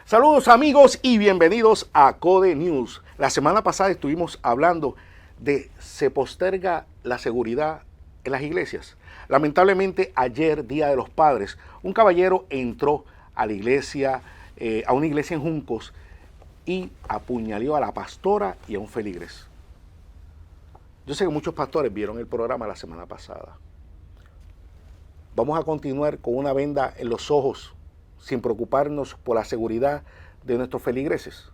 Saludos amigos y bienvenidos a Code News. La semana pasada estuvimos hablando de se posterga la seguridad en las iglesias. Lamentablemente ayer, Día de los Padres, un caballero entró a la iglesia, a una iglesia en Juncos y apuñaleó a la pastora y a un feligres. Yo sé que muchos pastores vieron el programa la semana pasada. Vamos a continuar con una venda en los ojos sin preocuparnos por la seguridad de nuestros feligreses.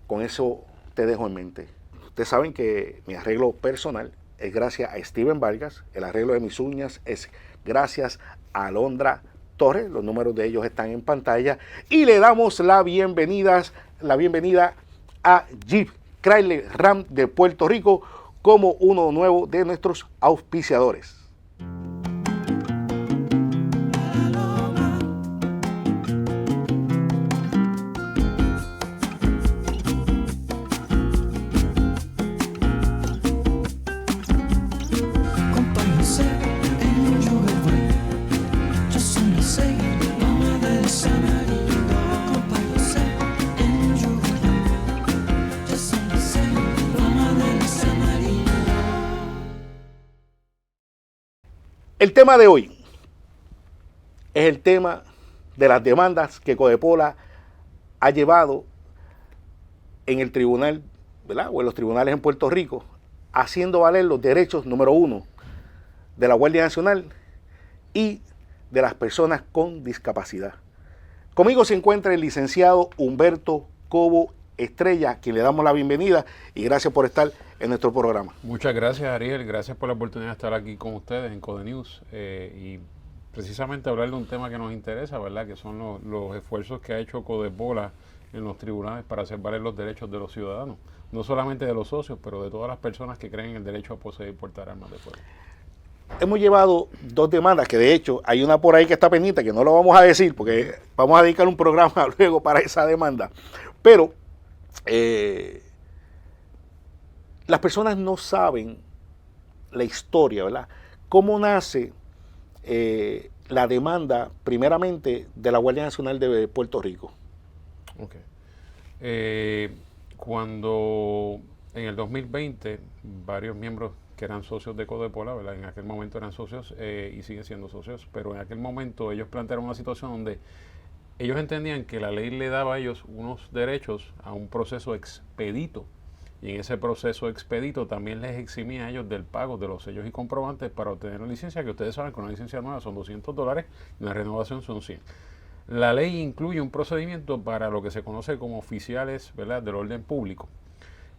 Con eso te dejo en mente. Ustedes saben que mi arreglo personal es gracias a Steven Vargas, el arreglo de mis uñas es gracias a Alondra Torres, los números de ellos están en pantalla, y le damos la bienvenida a Jeep Chrysler Ram de Puerto Rico como uno nuevo de nuestros auspiciadores. El tema de hoy es el tema de las demandas que Codepola ha llevado en el tribunal, ¿verdad? O en los tribunales en Puerto Rico, haciendo valer los derechos, número uno, de la Guardia Nacional y de las personas con discapacidad. Conmigo se encuentra el licenciado Humberto Cobo Estrella, a quien le damos la bienvenida y gracias por estar en nuestro programa. Muchas gracias, Ariel. Gracias por la oportunidad de estar aquí con ustedes en Code News y precisamente hablar de un tema que nos interesa, ¿verdad? Que son los esfuerzos que ha hecho Codepola en los tribunales para hacer valer los derechos de los ciudadanos, no solamente de los socios, pero de todas las personas que creen en el derecho a poseer y portar armas de fuego. Hemos llevado dos demandas, que de hecho hay una por ahí que está pendiente, que no lo vamos a decir porque vamos a dedicar un programa luego para esa demanda, pero las personas no saben la historia, ¿verdad? ¿Cómo nace la demanda primeramente de la Guardia Nacional de Puerto Rico? Okay. Cuando en el 2020 varios miembros que eran socios de Codepola, ¿verdad? En aquel momento eran socios y siguen siendo socios, pero en aquel momento ellos plantearon una situación donde ellos entendían que la ley le daba a ellos unos derechos a un proceso expedito, y en ese proceso expedito también les eximía a ellos del pago de los sellos y comprobantes para obtener una licencia, que ustedes saben que una licencia nueva son $200 y una renovación son 100. La ley incluye un procedimiento para lo que se conoce como oficiales, ¿verdad?, del orden público.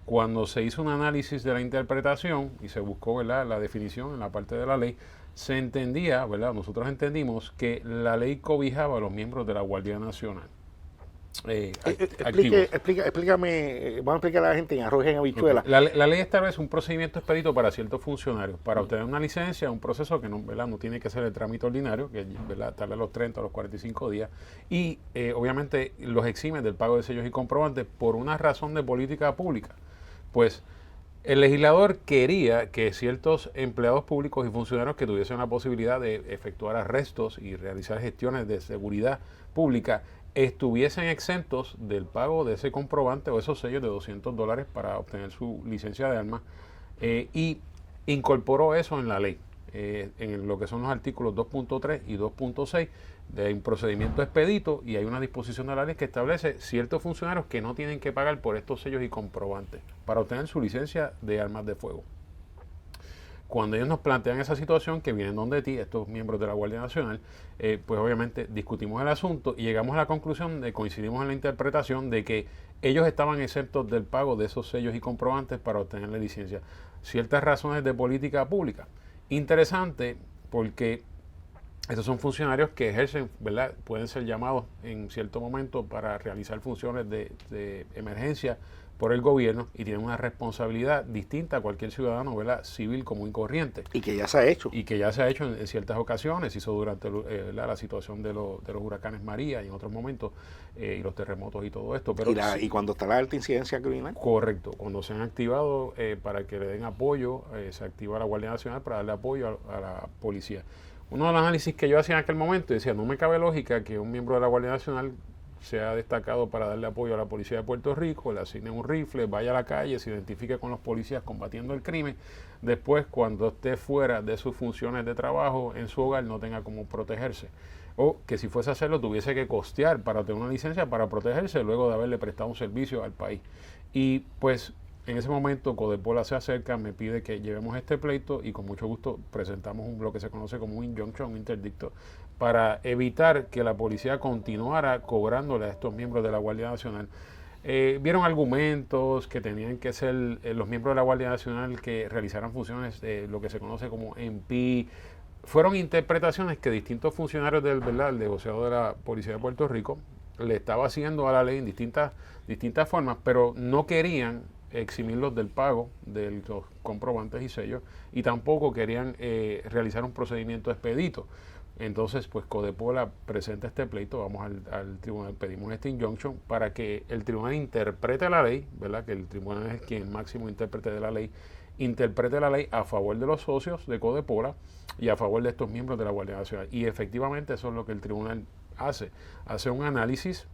Cuando se hizo un análisis de la interpretación y se buscó, ¿verdad?, la definición en la parte de la ley, se entendía, ¿verdad?, nosotros entendimos que la ley cobijaba a los miembros de la Guardia Nacional. Explícame, vamos a explicar a la gente en arroz en habichuela. Okay. La ley establece un procedimiento expedito para ciertos funcionarios. Para obtener una licencia, un proceso que no, ¿verdad?, no tiene que ser el trámite ordinario, que, ¿verdad?, tarda los 30 a los 45 días, y obviamente los exime del pago de sellos y comprobantes por una razón de política pública. Pues el legislador quería que ciertos empleados públicos y funcionarios que tuviesen la posibilidad de efectuar arrestos y realizar gestiones de seguridad pública estuviesen exentos del pago de ese comprobante o esos sellos de $200 para obtener su licencia de armas, y incorporó eso en la ley, en lo que son los artículos 2.3 y 2.6 de un procedimiento expedito, y hay una disposición de la ley que establece ciertos funcionarios que no tienen que pagar por estos sellos y comprobantes para obtener su licencia de armas de fuego. Cuando ellos nos plantean esa situación, que vienen donde ti, estos miembros de la Guardia Nacional, pues obviamente discutimos el asunto y llegamos a la conclusión de, coincidimos en la interpretación de que ellos estaban exentos del pago de esos sellos y comprobantes para obtener la licencia. Ciertas razones de política pública. Interesante porque estos son funcionarios que ejercen, ¿verdad?, pueden ser llamados en cierto momento para realizar funciones de emergencia por el gobierno y tienen una responsabilidad distinta a cualquier ciudadano, ¿verdad?, civil común y corriente. Y que ya se ha hecho. Y que ya se ha hecho en ciertas ocasiones, se hizo durante la situación de los huracanes María y en otros momentos, y los terremotos y todo esto. Pero y cuando está la alta incidencia criminal. Correcto, cuando se han activado para que le den apoyo, se activa la Guardia Nacional para darle apoyo a la policía. Uno de los análisis que yo hacía en aquel momento decía, no me cabe lógica que un miembro de la Guardia Nacional se ha destacado para darle apoyo a la policía de Puerto Rico, le asignen un rifle, vaya a la calle, se identifique con los policías combatiendo el crimen, después cuando esté fuera de sus funciones de trabajo en su hogar no tenga cómo protegerse. O que si fuese a hacerlo tuviese que costear para tener una licencia para protegerse luego de haberle prestado un servicio al país. Y pues en ese momento Codepola se acerca, me pide que llevemos este pleito y con mucho gusto presentamos lo que se conoce como un injunction, un interdicto, para evitar que la policía continuara cobrándole a estos miembros de la Guardia Nacional. Vieron argumentos que tenían que ser los miembros de la Guardia Nacional que realizaran funciones de lo que se conoce como MP. Fueron interpretaciones que distintos funcionarios del negociado de la Policía de Puerto Rico le estaba haciendo a la ley en distintas formas, pero no querían eximirlos del pago de los comprobantes y sellos y tampoco querían realizar un procedimiento expedito. Entonces, pues Codepola presenta este pleito, vamos al tribunal, pedimos este injunction para que el tribunal interprete la ley, ¿verdad? Que el tribunal es quien máximo intérprete de la ley, interprete la ley a favor de los socios de Codepola y a favor de estos miembros de la Guardia Nacional. Y efectivamente eso es lo que el tribunal hace un análisis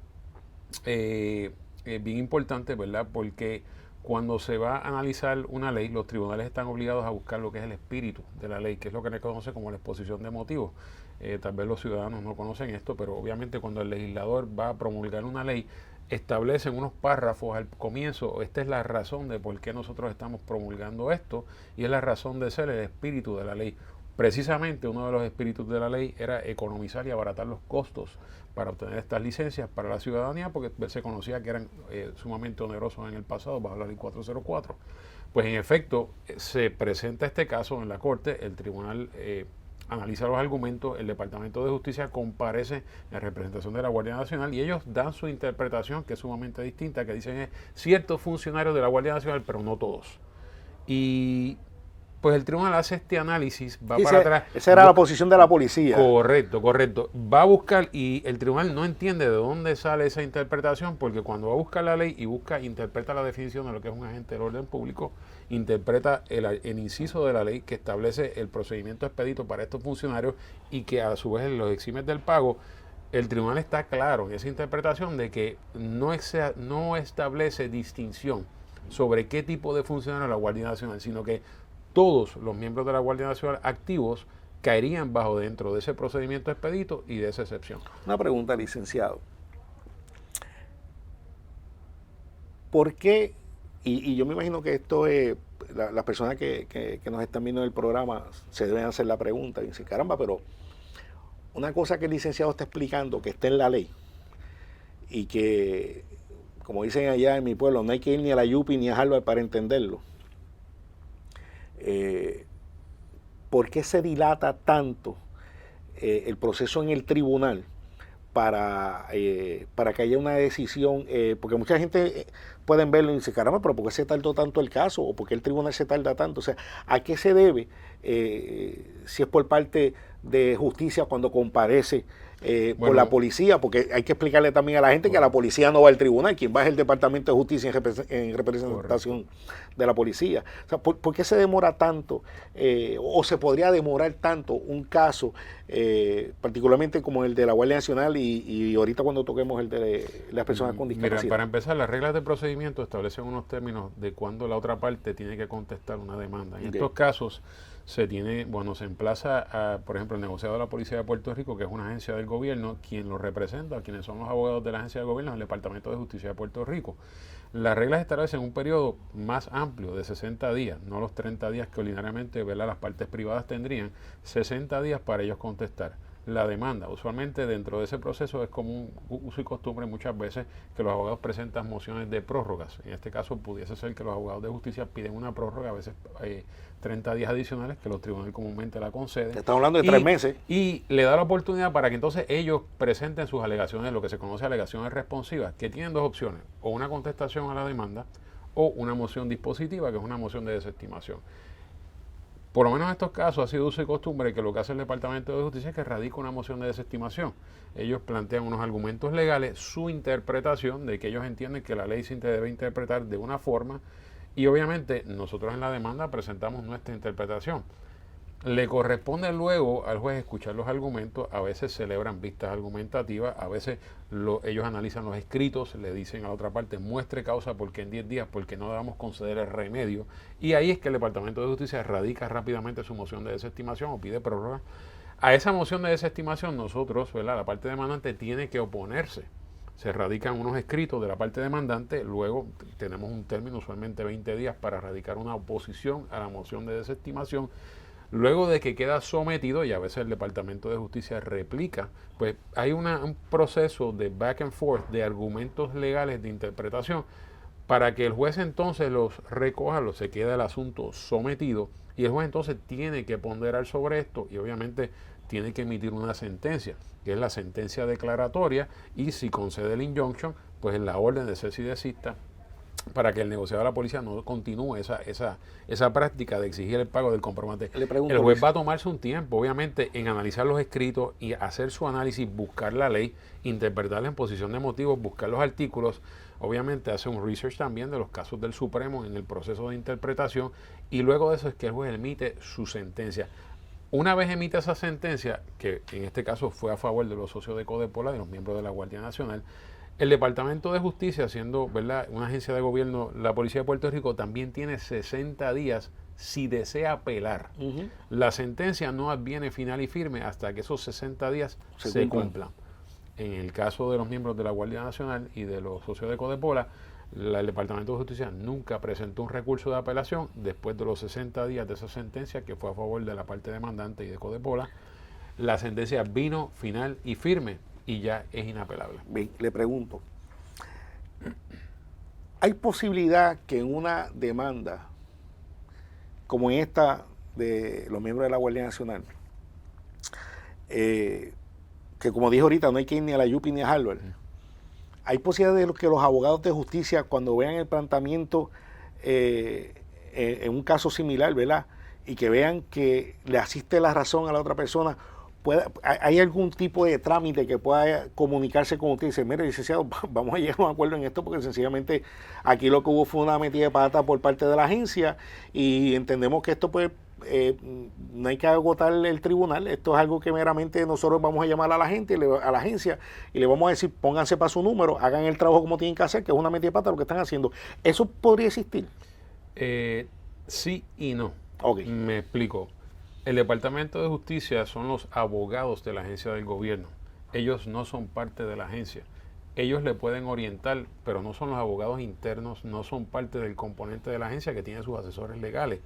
bien importante, ¿verdad? Porque cuando se va a analizar una ley, los tribunales están obligados a buscar lo que es el espíritu de la ley, que es lo que se conoce como la exposición de motivos. Tal vez los ciudadanos no conocen esto, pero obviamente cuando el legislador va a promulgar una ley, establecen unos párrafos al comienzo, esta es la razón de por qué nosotros estamos promulgando esto, y es la razón de ser el espíritu de la ley. Precisamente uno de los espíritus de la ley era economizar y abaratar los costos para obtener estas licencias para la ciudadanía, porque se conocía que eran sumamente onerosos en el pasado bajo la ley 404. Pues en efecto se presenta este caso en la Corte, el tribunal analiza los argumentos, el Departamento de Justicia comparece en representación de la Guardia Nacional y ellos dan su interpretación, que es sumamente distinta, que dicen ciertos funcionarios de la Guardia Nacional, pero no todos. Y pues el tribunal hace este análisis, va para atrás. Esa era la posición de la policía. Correcto. Va a buscar, y el tribunal no entiende de dónde sale esa interpretación, porque cuando va a buscar la ley y interpreta la definición de lo que es un agente del orden público, interpreta el inciso de la ley que establece el procedimiento expedito para estos funcionarios y que a su vez los exime del pago. El tribunal está claro en esa interpretación de que no establece distinción sobre qué tipo de funcionario la Guardia Nacional, sino que todos los miembros de la Guardia Nacional activos caerían dentro de ese procedimiento expedito y de esa excepción. Una pregunta, licenciado. ¿Por qué? Y yo me imagino que esto es, las personas que nos están viendo en el programa se deben hacer la pregunta y decir, caramba, pero una cosa que el licenciado está explicando, que está en la ley, y que, como dicen allá en mi pueblo, no hay que ir ni a la Yupi ni a Harvard para entenderlo. ¿Por qué se dilata tanto el proceso en el tribunal para que haya una decisión? Porque mucha gente pueden verlo y dice, caramba, pero ¿por qué se tardó tanto el caso? ¿O por qué el tribunal se tarda tanto? O sea, ¿a qué se debe? Si es por parte de justicia cuando comparece por la policía, porque hay que explicarle también a la gente que a la policía no va al tribunal, quien va es el Departamento de Justicia en representación de la policía. O sea, ¿por qué se demora tanto o se podría demorar tanto un caso, particularmente como el de la Guardia Nacional y ahorita cuando toquemos el de las personas con discapacidad? Mira, para empezar, las reglas de procedimiento establecen unos términos de cuándo la otra parte tiene que contestar una demanda. En estos casos se emplaza por ejemplo, el negociado de la Policía de Puerto Rico, que es una agencia del gobierno, quien lo representa, quienes son los abogados de la agencia del gobierno, es el Departamento de Justicia de Puerto Rico. Las reglas establecen un periodo más amplio de 60 días, no los 30 días que ordinariamente las partes privadas tendrían, 60 días para ellos contestar la demanda. Usualmente dentro de ese proceso es común, uso y costumbre muchas veces que los abogados presentan mociones de prórrogas. En este caso pudiese ser que los abogados de justicia piden una prórroga, a veces 30 días adicionales, que los tribunales comúnmente la conceden. Estamos hablando de 3 meses. Y le da la oportunidad para que entonces ellos presenten sus alegaciones, lo que se conoce alegaciones responsivas, que tienen dos opciones, o una contestación a la demanda, o una moción dispositiva, que es una moción de desestimación. Por lo menos en estos casos ha sido uso y costumbre que lo que hace el Departamento de Justicia es que radica una moción de desestimación. Ellos plantean unos argumentos legales, su interpretación de que ellos entienden que la ley se debe interpretar de una forma y obviamente nosotros en la demanda presentamos nuestra interpretación. Le corresponde luego al juez escuchar los argumentos, a veces celebran vistas argumentativas, a veces ellos analizan los escritos, le dicen a la otra parte, muestre causa porque en 10 días, porque no debamos conceder el remedio, y ahí es que el Departamento de Justicia radica rápidamente su moción de desestimación o pide prórroga. A esa moción de desestimación nosotros, ¿verdad?, la parte demandante tiene que oponerse. Se radican unos escritos de la parte demandante, luego tenemos un término, usualmente 20 días, para radicar una oposición a la moción de desestimación. Luego de que queda sometido, y a veces el Departamento de Justicia replica, pues hay un proceso de back and forth, de argumentos legales de interpretación, para que el juez entonces los recoja, se queda el asunto sometido, y el juez entonces tiene que ponderar sobre esto, y obviamente tiene que emitir una sentencia, que es la sentencia declaratoria, y si concede el injunction, pues en la orden de cese y desista, para que el negociador de la policía no continúe esa práctica de exigir el pago del comprobante. El juez va a tomarse un tiempo, obviamente, en analizar los escritos y hacer su análisis, buscar la ley, interpretarla en posición de motivos, buscar los artículos, obviamente hace un research también de los casos del Supremo en el proceso de interpretación, y luego de eso es que el juez emite su sentencia. Una vez emite esa sentencia, que en este caso fue a favor de los socios de Codepola, de los miembros de la Guardia Nacional, el Departamento de Justicia, siendo, ¿verdad?, una agencia de gobierno, la Policía de Puerto Rico también tiene 60 días si desea apelar. La sentencia no adviene final y firme hasta que esos 60 días se cumplan. En el caso de los miembros de la Guardia Nacional y de los socios de Codepola, el Departamento de Justicia nunca presentó un recurso de apelación después de los 60 días de esa sentencia, que fue a favor de la parte demandante y de Codepola. La sentencia vino final y firme y ya es inapelable. Bien, le pregunto, ¿hay posibilidad que en una demanda como esta de los miembros de la Guardia Nacional, que como dije ahorita, no hay que ir ni a la Yupi ni a Harvard, hay posibilidad de que los abogados de justicia, cuando vean el planteamiento en un caso similar, ¿verdad?, y que vean que le asiste la razón a la otra persona, ¿hay algún tipo de trámite que pueda comunicarse con usted y decir, mire, licenciado, vamos a llegar a un acuerdo en esto porque sencillamente aquí lo que hubo fue una metida de pata por parte de la agencia y entendemos que esto pues no hay que agotar el tribunal, esto es algo que meramente nosotros vamos a llamar a la gente, a la agencia y le vamos a decir, pónganse para su número, hagan el trabajo como tienen que hacer, que es una metida de pata lo que están haciendo? ¿Eso podría existir? Sí y no. Okay. Me explico. El Departamento de Justicia son los abogados de la agencia del gobierno. Ellos no son parte de la agencia. Ellos le pueden orientar, pero no son los abogados internos, no son parte del componente de la agencia que tiene sus asesores legales.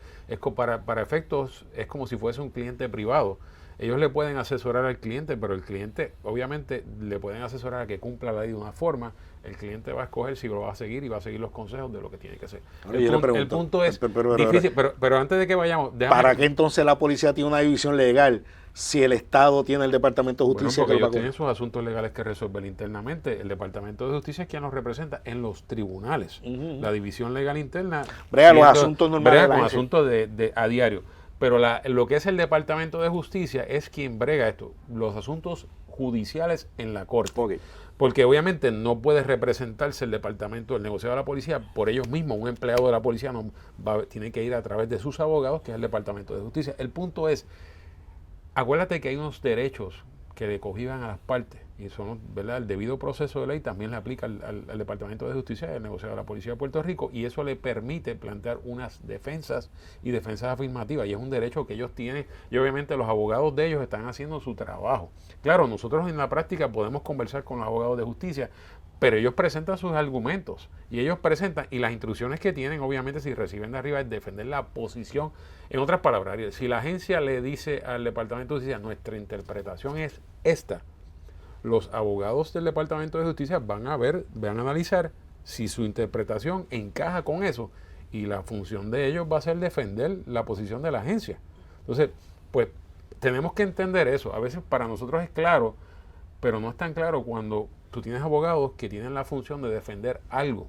Para efectos, es como si fuese un cliente privado. Ellos le pueden asesorar al cliente, pero el cliente, obviamente, le pueden asesorar a que cumpla la ley de una forma. El cliente va a escoger si lo va a seguir y va a seguir los consejos de lo que tiene que hacer. El punto es difícil, pero antes de que vayamos... ¿Para qué entonces la policía tiene una división legal si el Estado tiene el Departamento de Justicia? Bueno, porque ellos tienen sus asuntos legales que resolver internamente. El Departamento de Justicia es quien los representa en los tribunales. La división legal interna... Brega los asuntos normales. Brega con asuntos a diario. Pero lo que es el Departamento de Justicia es quien brega esto, los asuntos judiciales en la corte. Okay. Porque obviamente no puede representarse el departamento del negociado de la policía por ellos mismos. Un empleado de la policía tiene que ir a través de sus abogados, que es el Departamento de Justicia. El punto es, acuérdate que hay unos derechos que le cohiban a las partes y son, ¿verdad?, el debido proceso de ley también le aplica al Departamento de Justicia y al negociado de la Policía de Puerto Rico, y eso le permite plantear unas defensas y defensas afirmativas, y es un derecho que ellos tienen, y obviamente los abogados de ellos están haciendo su trabajo. Claro, nosotros en la práctica podemos conversar con los abogados de justicia, pero ellos presentan sus argumentos y ellos presentan, y las instrucciones que tienen, obviamente, si reciben de arriba, es defender la posición. En otras palabras, si la agencia le dice al Departamento de Justicia, nuestra interpretación es esta, los abogados del Departamento de Justicia van a analizar si su interpretación encaja con eso, y la función de ellos va a ser defender la posición de la agencia. Entonces, pues, tenemos que entender eso. A veces para nosotros es claro, pero no es tan claro cuando tú tienes abogados que tienen la función de defender algo,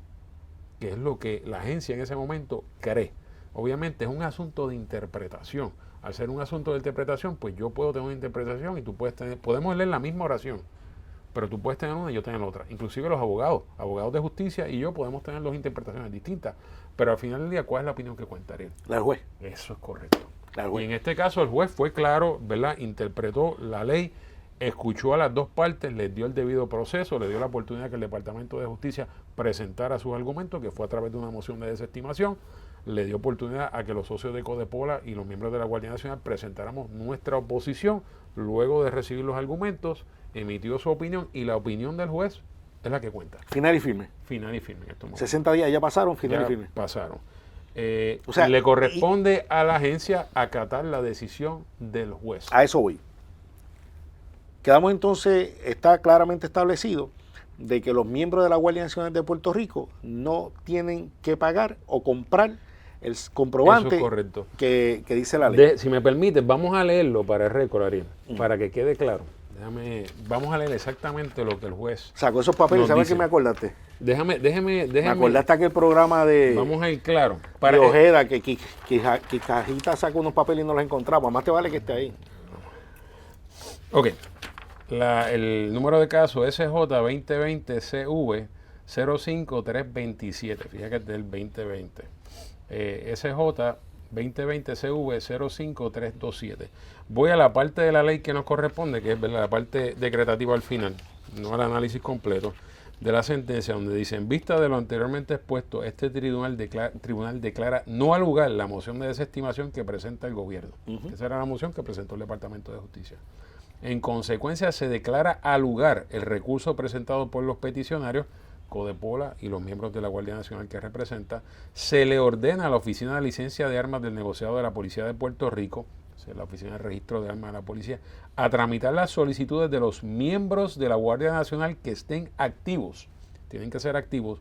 que es lo que la agencia en ese momento cree. Obviamente es un asunto de interpretación. Al ser un asunto de interpretación, pues yo puedo tener una interpretación y tú puedes tener, podemos leer la misma oración, pero tú puedes tener una y yo tener otra. Inclusive los abogados de justicia y yo podemos tener dos interpretaciones distintas, pero al final del día, ¿cuál es la opinión que cuenta, Ariel? La del juez. Eso es correcto. Y en este caso el juez fue claro, ¿verdad? Interpretó la ley, escuchó a las dos partes, les dio el debido proceso, le dio la oportunidad que el Departamento de Justicia presentara sus argumentos, que fue a través de una moción de desestimación, le dio oportunidad a que los socios de Codepola y los miembros de la Guardia Nacional presentáramos nuestra oposición. Luego de recibir los argumentos, emitió su opinión y la opinión del juez es la que cuenta. Final y firme. Final y firme en estos momentos. 60 días ya pasaron, final Ya y firme. pasaron. O sea, le corresponde a la agencia acatar la decisión del juez. A eso voy. Quedamos entonces, está claramente establecido de que los miembros de la Guardia Nacional de Puerto Rico no tienen que pagar o comprar el comprobante que dice la ley. Si me permites, vamos a leerlo para el récord, Ariel, para que quede claro. Vamos a leer exactamente lo que el juez sacó esos papeles, ¿sabes qué me acordaste? Déjame. Me acordaste aquel programa de... Vamos a ir claro. Para de Ojeda, que Cajita sacó unos papeles y no los encontramos. Más te vale que esté ahí. Ok. El número de caso SJ 2020-CV 05327. Fíjate que es del 2020. SJ 2020-CV 05327. Voy a la parte de la ley que nos corresponde, que es, ¿verdad?, la parte decretativa al final, no al análisis completo de la sentencia, donde dice: en vista de lo anteriormente expuesto, este tribunal declara no al lugar la moción de desestimación que presenta el gobierno. Esa era la moción que presentó el Departamento de Justicia. En consecuencia, se declara al lugar el recurso presentado por los peticionarios, Codepola y los miembros de la Guardia Nacional que representa. Se le ordena a la Oficina de Licencia de Armas del Negociado de la Policía de Puerto Rico, la Oficina de Registro de Armas de la Policía, a tramitar las solicitudes de los miembros de la Guardia Nacional que estén activos, tienen que ser activos,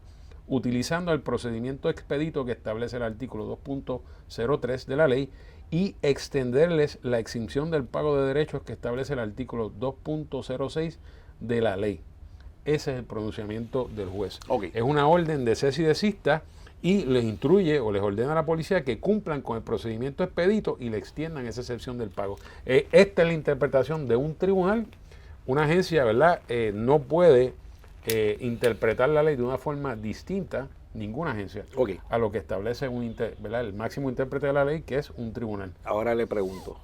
utilizando el procedimiento expedito que establece el artículo 2.03 de la ley, y extenderles la exención del pago de derechos que establece el artículo 2.06 de la ley. Ese es el pronunciamiento del juez. Okay. Es una orden de cese y desista, y les instruye o les ordena a la policía que cumplan con el procedimiento expedito y le extiendan esa excepción del pago. Esta es la interpretación de un tribunal. Una agencia, ¿verdad?, no puede interpretar la ley de una forma distinta, ninguna agencia, a lo que establece el máximo intérprete de la ley, que es un tribunal. Ahora le pregunto,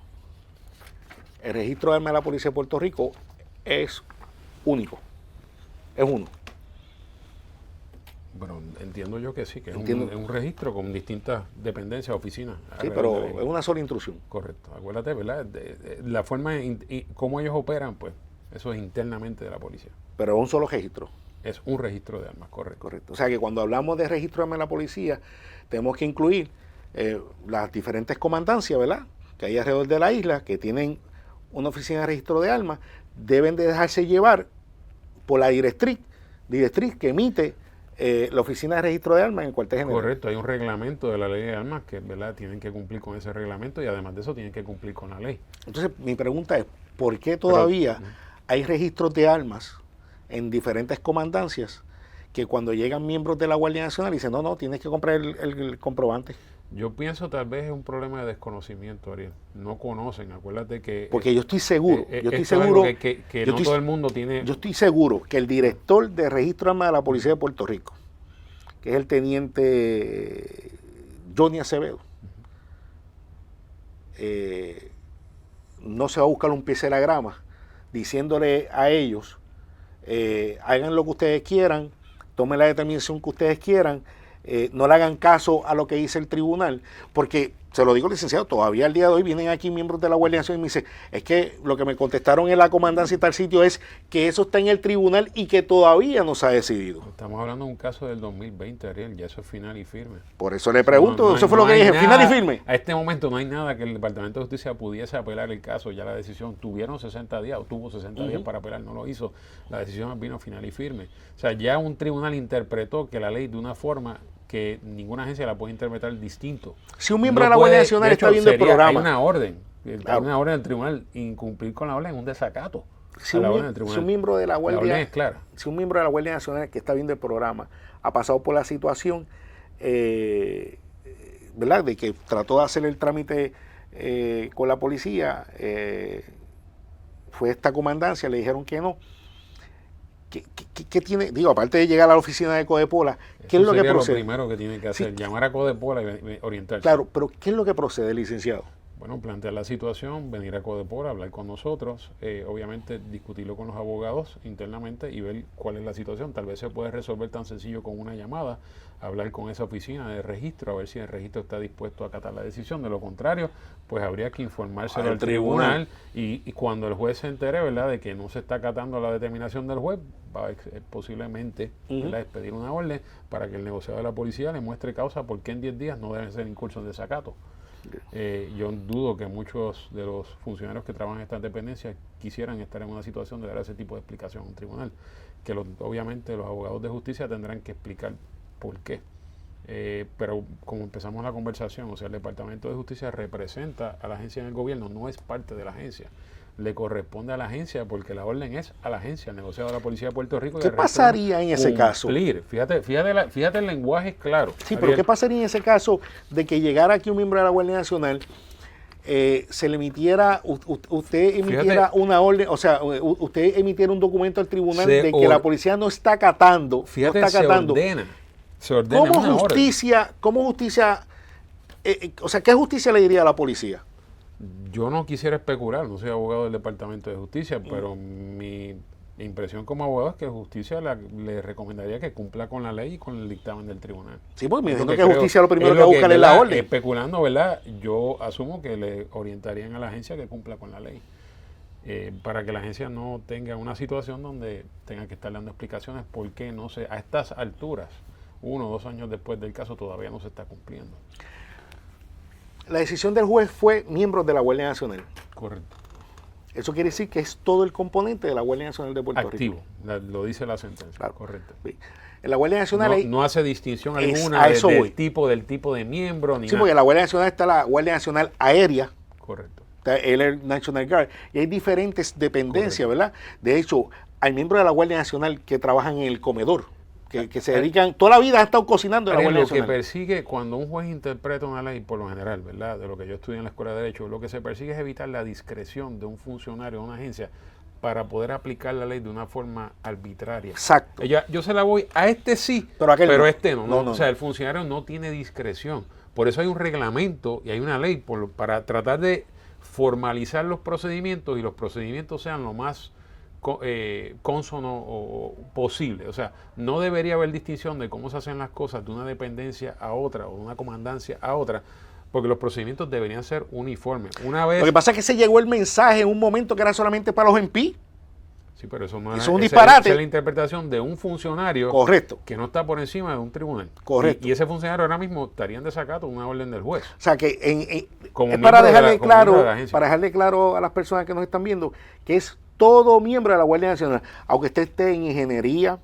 el registro de armas de la Policía de Puerto Rico es único, es uno. Bueno, entiendo yo que sí, que es un registro con distintas dependencias, oficinas. Sí, pero es una sola intrusión. Correcto. Acuérdate, ¿verdad? La forma y cómo ellos operan, pues, eso es internamente de la policía. Pero es un solo registro. Es un registro de armas, correcto. Correcto. O sea que cuando hablamos de registro de armas de la policía, tenemos que incluir las diferentes comandancias, ¿verdad?, que hay alrededor de la isla, que tienen una oficina de registro de armas, deben de dejarse llevar por la directriz que emite la Oficina de Registro de Armas en el cuartel general. Correcto, hay un reglamento de la ley de armas que, ¿verdad?, tienen que cumplir con ese reglamento, y además de eso tienen que cumplir con la ley. Entonces, mi pregunta es, ¿por qué todavía hay registros de armas en diferentes comandancias que cuando llegan miembros de la Guardia Nacional dicen, no, tienes que comprar el comprobante? Yo pienso tal vez es un problema de desconocimiento, Ariel. No conocen, acuérdate que... Porque yo estoy seguro, que no todo el mundo tiene... Yo estoy seguro que el director de registro de armas de la Policía de Puerto Rico, que es el teniente Johnny Acevedo, no se va a buscar un pincelagrama diciéndole a ellos, hagan lo que ustedes quieran, tomen la determinación que ustedes quieran, no le hagan caso a lo que dice el tribunal, porque, se lo digo, licenciado, todavía al día de hoy vienen aquí miembros de la Guardia Nacional y me dicen, es que lo que me contestaron en la comandancia y tal sitio es que eso está en el tribunal y que todavía no se ha decidido. Estamos hablando de un caso del 2020, Ariel, ya eso es final y firme. Por eso le pregunto, eso fue lo que dije, final y firme. A este momento no hay nada que el Departamento de Justicia pudiese apelar el caso, ya la decisión, tuvieron 60 días, o tuvo 60 días para apelar, no lo hizo, la decisión vino final y firme. O sea, ya un tribunal interpretó que la ley de una forma que ninguna agencia la puede interpretar distinto. Si un miembro de la Guardia Nacional está viendo el programa... Hay una orden del tribunal, incumplir con la orden es un desacato. Si un miembro de la Guardia, la orden es clara. Si un miembro de la Guardia Nacional que está viendo el programa ha pasado por la situación, ¿verdad?, de que trató de hacer el trámite con la policía, fue esta comandancia, le dijeron que no. ¿Qué tiene? Digo, aparte de llegar a la oficina de Codepola, ¿qué es lo que procede? Lo primero que tiene que hacer, llamar a Codepola y orientarse. Claro, pero ¿qué es lo que procede, licenciado? Bueno, plantear la situación, venir a Codepor, hablar con nosotros, obviamente discutirlo con los abogados internamente y ver cuál es la situación. Tal vez se puede resolver tan sencillo con una llamada, hablar con esa oficina de registro, a ver si el registro está dispuesto a acatar la decisión. De lo contrario, pues habría que informárselo al tribunal y cuando el juez se entere, ¿verdad?, de que no se está acatando la determinación del juez, va a posiblemente, ¿verdad?, expedir una orden para que el negociado de la policía le muestre causa por qué en 10 días no deben ser incursos en desacato. Yo dudo que muchos de los funcionarios que trabajan en estas dependencias quisieran estar en una situación de dar ese tipo de explicación a un tribunal, que obviamente los abogados de justicia tendrán que explicar por qué. Pero como empezamos la conversación, o sea, el Departamento de Justicia representa a la agencia en el gobierno, no es parte de la agencia. Le corresponde a la agencia porque la orden es a la agencia, al negociado de la Policía de Puerto Rico. ¿Qué pasaría en ese caso? Fíjate el lenguaje claro. Sí, pero ¿qué pasaría en ese caso de que llegara aquí un miembro de la Guardia Nacional, se le emitiera, usted emitiera una orden, o sea, usted emitiera un documento al tribunal de que la policía no está acatando? Fíjate, no está acatando. Se ordena ¿Cómo justicia, o sea, qué justicia le diría a la policía? Yo no quisiera especular, no soy abogado del Departamento de Justicia, pero mi impresión como abogado es que justicia le recomendaría que cumpla con la ley y con el dictamen del tribunal. Sí, pues me imagino que justicia lo primero que va a buscar es la orden. Especulando, ¿verdad? Yo asumo que le orientarían a la agencia que cumpla con la ley. Para que la agencia no tenga una situación donde tenga que estar dando explicaciones por qué no se, a estas alturas, 1 o 2 años después del caso, todavía no se está cumpliendo. La decisión del juez fue miembros de la Guardia Nacional. Correcto. Eso quiere decir que es todo el componente de la Guardia Nacional de Puerto Rico. Activo, lo dice la sentencia. Claro. Correcto. Sí. En la Guardia Nacional no hace distinción alguna del tipo de miembro ni sí, porque en la Guardia Nacional está la Guardia Nacional Aérea. Correcto. Está el Air National Guard. Y hay diferentes dependencias, ¿verdad? De hecho, hay miembros de la Guardia Nacional que trabajan en el comedor. Que se dedican, toda la vida han estado cocinando en la Guardia Nacional. Lo que persigue cuando un juez interpreta una ley, por lo general, ¿verdad?, de lo que yo estudié en la Escuela de Derecho, lo que se persigue es evitar la discreción de un funcionario de una agencia para poder aplicar la ley de una forma arbitraria. Exacto. Yo se la voy a este sí, pero no. Este no. O sea, el funcionario no tiene discreción. Por eso hay un reglamento y hay una ley para tratar de formalizar los procedimientos y los procedimientos sean lo más cónsono o posible. O sea, no debería haber distinción de cómo se hacen las cosas de una dependencia a otra o de una comandancia a otra, porque los procedimientos deberían ser uniformes. Una vez, lo que pasa es que se llegó el mensaje en un momento que era solamente para los MP. Sí, pero eso no era, es un disparate. Esa es la interpretación de un funcionario. Correcto. Que no está por encima de un tribunal. Correcto. Y ese funcionario ahora mismo estaría en desacato de una orden del juez. O sea que es para dejarle claro a las personas que nos están viendo que es todo miembro de la Guardia Nacional, aunque usted esté en ingeniería,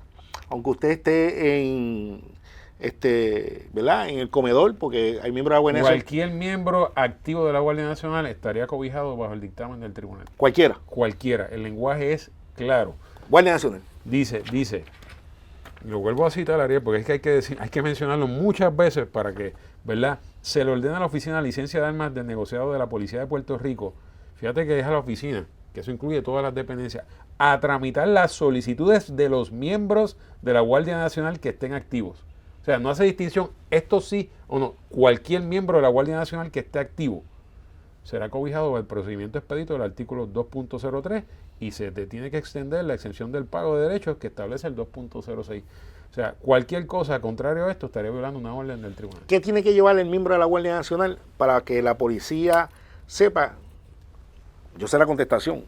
aunque usted esté en ¿verdad?, en el comedor, porque hay miembros de la Guardia Nacional. Cualquier miembro activo de la Guardia Nacional estaría cobijado bajo el dictamen del tribunal. Cualquiera. El lenguaje es claro. Guardia Nacional. Dice, lo vuelvo a citar, Ariel, porque es que hay que mencionarlo muchas veces para que, ¿verdad?, se le ordena a la Oficina de Licencia de Armas del Negociado de la Policía de Puerto Rico. Fíjate que es a la oficina, que eso incluye todas las dependencias, a tramitar las solicitudes de los miembros de la Guardia Nacional que estén activos. O sea, no hace distinción, esto sí o no. Cualquier miembro de la Guardia Nacional que esté activo será cobijado por el procedimiento expedito del artículo 2.03 y se te tiene que extender la exención del pago de derechos que establece el 2.06. O sea, cualquier cosa contrario a esto estaría violando una orden del tribunal. ¿Qué tiene que llevar el miembro de la Guardia Nacional para que la policía sepa? Yo sé la contestación.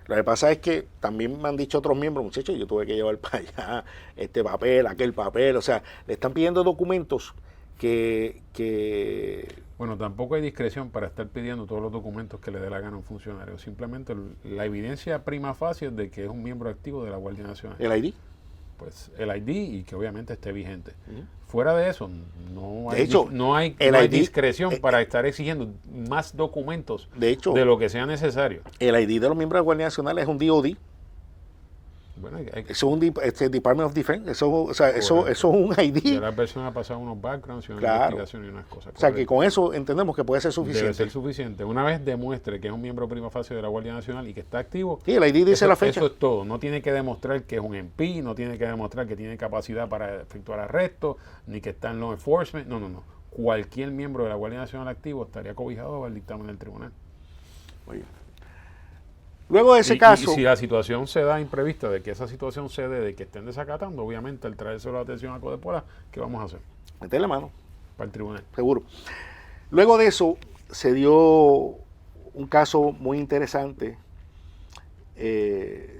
Lo que pasa es que también me han dicho otros miembros, muchachos, yo tuve que llevar para allá este papel, aquel papel. O sea, le están pidiendo documentos que... Bueno, tampoco hay discreción para estar pidiendo todos los documentos que le dé la gana a un funcionario. Simplemente la evidencia prima facie es de que es un miembro activo de la Guardia Nacional. ¿El ID? Pues el ID y que obviamente esté vigente. Fuera de eso, no hay discreción para estar exigiendo más documentos de lo que sea necesario. El ID de los miembros de la Guardia Nacional es un DOD. Bueno, eso es un Department of Defense, eso es un ID. Y la persona ha pasado unos backgrounds y una investigación y unas cosas. O sea, que con eso entendemos que puede ser suficiente. Debe ser suficiente. Una vez demuestre que es un miembro prima facie de la Guardia Nacional y que está activo, sí, el ID dice la fecha. Eso es todo. No tiene que demostrar que es un MP, no tiene que demostrar que tiene capacidad para efectuar arrestos, ni que está en law enforcement. No. cualquier miembro de la Guardia Nacional activo estaría cobijado bajo el dictamen del tribunal. Oye. Luego de ese caso... Y si la situación se da imprevista, de que esa situación se dé, de que estén desacatando, obviamente al traerse la atención a Codepola, ¿qué vamos a hacer? Meterle mano. Para el tribunal. Seguro. Luego de eso se dio un caso muy interesante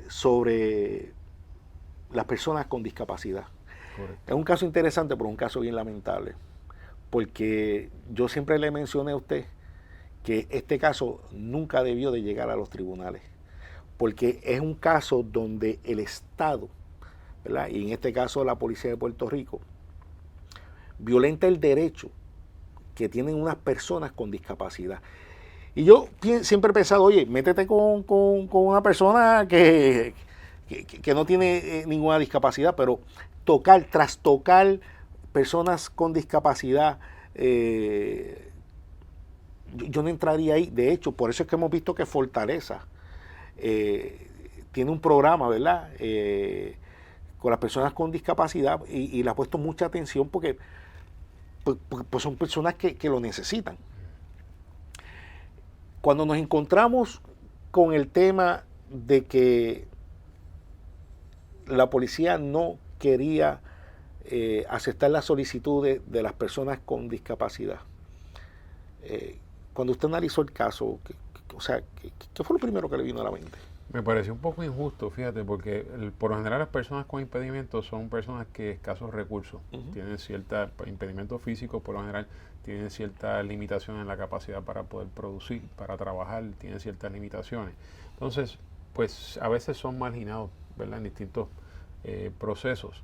sobre las personas con discapacidad. Correcto. Es un caso interesante, pero un caso bien lamentable, porque yo siempre le mencioné a usted que este caso nunca debió de llegar a los tribunales, porque es un caso donde el Estado, ¿verdad?, y en este caso la Policía de Puerto Rico, violenta el derecho que tienen unas personas con discapacidad. Y yo siempre he pensado, oye, métete con una persona que no tiene ninguna discapacidad, pero trastocar personas con discapacidad, yo no entraría ahí. De hecho, por eso es que hemos visto que Fortaleza tiene un programa, ¿verdad?, con las personas con discapacidad y le ha puesto mucha atención porque pues son personas que lo necesitan. Cuando nos encontramos con el tema de que la policía no quería aceptar las solicitudes de las personas con discapacidad, cuando usted analizó el caso, ¿qué fue lo primero que le vino a la mente? Me pareció un poco injusto, fíjate, porque por lo general las personas con impedimentos son personas que escasos recursos, tienen ciertos impedimentos físicos, por lo general tienen cierta limitación en la capacidad para poder producir, para trabajar, tienen ciertas limitaciones. Entonces, pues a veces son marginados, ¿verdad?, en distintos procesos.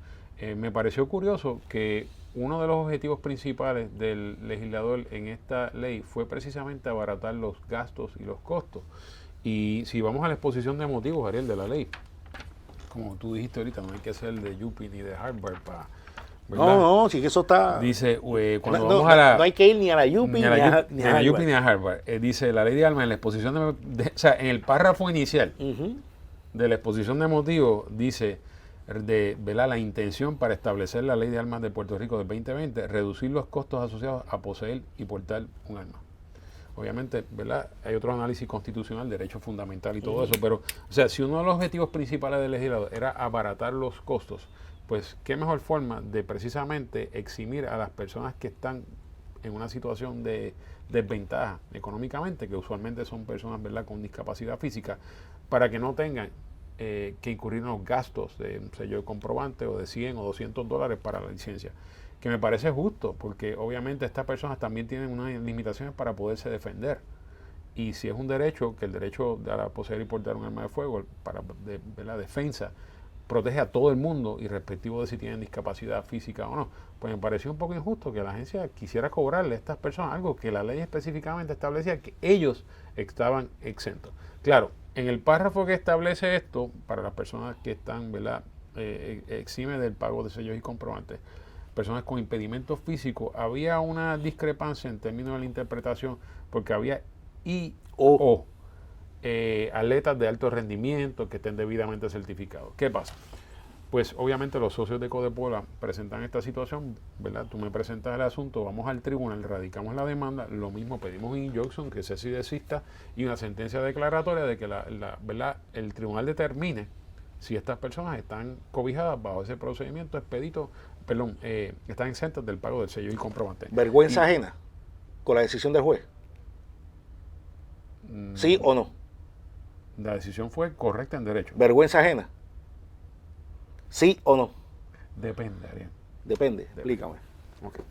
Me pareció curioso que uno de los objetivos principales del legislador en esta ley fue precisamente abaratar los gastos y los costos. Y si vamos a la exposición de motivos, Ariel, de la ley, como tú dijiste ahorita, no hay que ser de UPI ni de Harvard para... No, sí que eso está... Dice, cuando vamos a la... No hay que ir ni a la UPI ni a la UPI ni a Harvard. Dice, la ley de armas en la exposición o sea, en el párrafo inicial de la exposición de motivos, dice, ¿verdad?, la intención para establecer la ley de armas de Puerto Rico del 2020, reducir los costos asociados a poseer y portar un arma. Obviamente, ¿verdad?, hay otro análisis constitucional, derecho fundamental y todo eso, pero, o sea, si uno de los objetivos principales del legislador era abaratar los costos, pues qué mejor forma de precisamente eximir a las personas que están en una situación de desventaja económicamente, que usualmente son personas, ¿verdad?, con discapacidad física, para que no tengan que incurrir en los gastos de un sello de comprobante o de 100 o $200 para la licencia. Que me parece justo, porque obviamente estas personas también tienen unas limitaciones para poderse defender. Y si es un derecho, que el derecho a poseer y portar un arma de fuego para de la defensa protege a todo el mundo, irrespectivo de si tienen discapacidad física o no, pues me pareció un poco injusto que la agencia quisiera cobrarle a estas personas algo que la ley específicamente establecía que ellos estaban exentos. Claro, en el párrafo que establece esto, para las personas que están, ¿verdad?, exime del pago de sellos y comprobantes, personas con impedimentos físicos, había una discrepancia en términos de la interpretación, porque había atletas de alto rendimiento que estén debidamente certificados. ¿Qué pasa? Pues obviamente los socios de Codepola presentan esta situación, ¿verdad? Tú me presentas el asunto, vamos al tribunal, radicamos la demanda, lo mismo pedimos un injunction, que cese y desista, y una sentencia declaratoria de que ¿verdad?, el tribunal determine si estas personas están cobijadas bajo ese procedimiento expedito, están exentas del pago del sello y comprobante. ¿Vergüenza ajena con la decisión del juez? ¿Sí o no? La decisión fue correcta en derecho. ¿Vergüenza ajena? ¿Sí o no? Depende, Ariel. Depende. Explícame. Okay.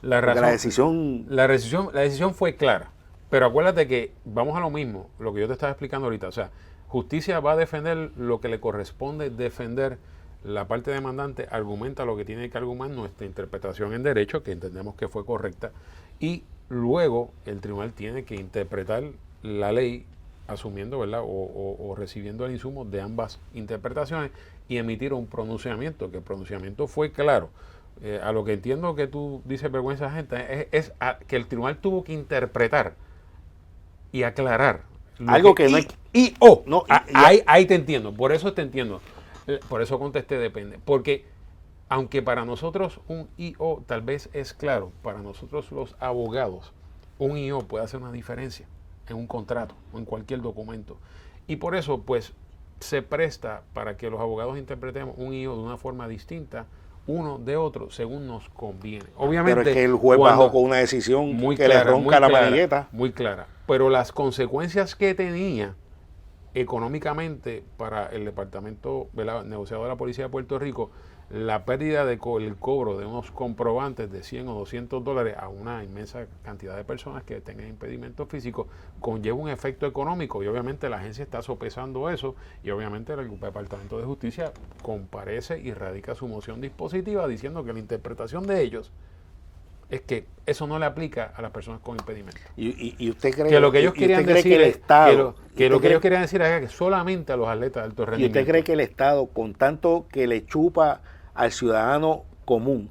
La decisión fue clara, pero acuérdate que vamos a lo mismo, lo que yo te estaba explicando ahorita, o sea, justicia va a defender lo que le corresponde defender, la parte demandante argumenta lo que tiene que argumentar, nuestra interpretación en derecho, que entendemos que fue correcta, y luego el tribunal tiene que interpretar la ley asumiendo, ¿verdad?, o recibiendo el insumo de ambas interpretaciones y emitir un pronunciamiento, que el pronunciamiento fue claro. A lo que entiendo que tú dices vergüenza gente es que el tribunal tuvo que interpretar y aclarar algo que no hay... Ahí te entiendo, por eso te entiendo. Por eso contesté depende. Porque aunque para nosotros un IO tal vez es claro, para nosotros los abogados, un IO puede hacer una diferencia en un contrato o en cualquier documento. Y por eso, pues, se presta para que los abogados interpretemos un IO de una forma distinta uno de otro según nos conviene. Obviamente, pero es que el juez bajó con una decisión muy que clara, le ronca la manigueta. muy clara. Pero las consecuencias que tenía económicamente para el departamento negociador de la Policía de Puerto Rico, la pérdida del cobro de unos comprobantes de 100 o 200 dólares a una inmensa cantidad de personas que tengan impedimentos físicos conlleva un efecto económico, y obviamente la agencia está sopesando eso, y obviamente el Departamento de Justicia comparece y radica su moción dispositiva diciendo que la interpretación de ellos es que eso no le aplica a las personas con impedimentos. Y usted cree que lo que ellos querían decir que el Estado, que lo que ellos querían decir es que solamente a los atletas de alto rendimiento. ¿Y usted cree que el Estado, con tanto que le chupa al ciudadano común,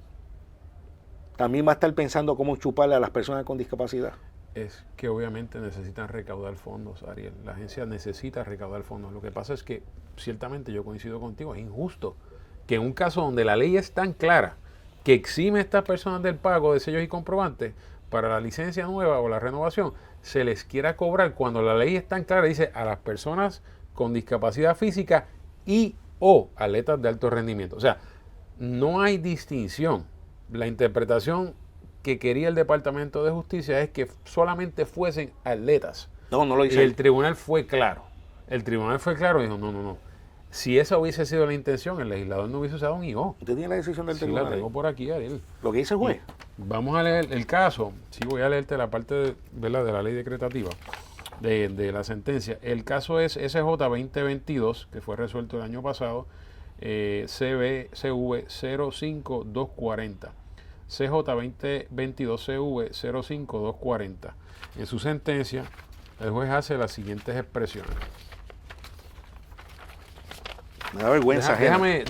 también va a estar pensando cómo chuparle a las personas con discapacidad? Es que obviamente necesitan recaudar fondos, Ariel. La agencia necesita recaudar fondos. Lo que pasa es que, ciertamente yo coincido contigo, es injusto que en un caso donde la ley es tan clara que exime a estas personas del pago de sellos y comprobantes para la licencia nueva o la renovación, se les quiera cobrar cuando la ley es tan clara, dice a las personas con discapacidad física y o atletas de alto rendimiento. O sea, no hay distinción. La interpretación que quería el Departamento de Justicia es que solamente fuesen atletas. No lo dice. Y el tribunal fue claro. El tribunal fue claro y dijo, no. Si esa hubiese sido la intención, el legislador no hubiese usado un IO. ¿Usted tiene la decisión del tribunal? Sí, la tengo por aquí, Ariel. ¿Lo que dice el juez? Vamos a leer el caso. Sí, voy a leerte la parte de la ley decretativa de la sentencia. El caso es SJ 2022, que fue resuelto el año pasado, CV 05240. CJ 2022 CV 05240. En su sentencia, el juez hace las siguientes expresiones. Me da vergüenza. Déjame,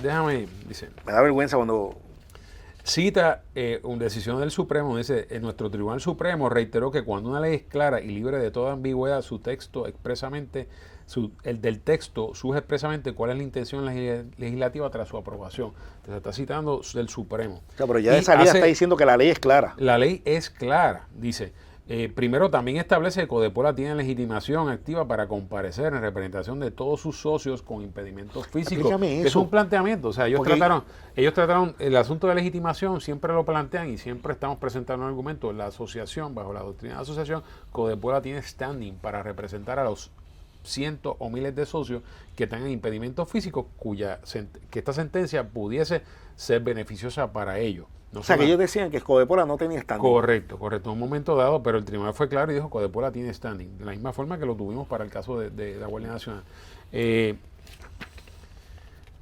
dice. Me da vergüenza cuando... Cita una decisión del Supremo, dice, nuestro Tribunal Supremo reiteró que cuando una ley es clara y libre de toda ambigüedad, su texto expresamente, el del texto surge expresamente cuál es la intención legislativa tras su aprobación. Se está citando del Supremo. O sea, pero ya de salida está diciendo que la ley es clara. La ley es clara, dice. Primero, también establece que Codepola tiene legitimación activa para comparecer en representación de todos sus socios con impedimentos físicos. Eso es un planteamiento. O sea, ellos trataron el asunto de legitimación, siempre lo plantean y siempre estamos presentando un argumento. La asociación, bajo la doctrina de la asociación, Codepola tiene standing para representar a los cientos o miles de socios que tengan impedimentos físicos que esta sentencia pudiese ser beneficiosa para ellos. O sea, que ellos decían que Codepola no tenía standing. Correcto. En un momento dado, pero el tribunal fue claro y dijo que Codepola tiene standing. De la misma forma que lo tuvimos para el caso de la Guardia Nacional.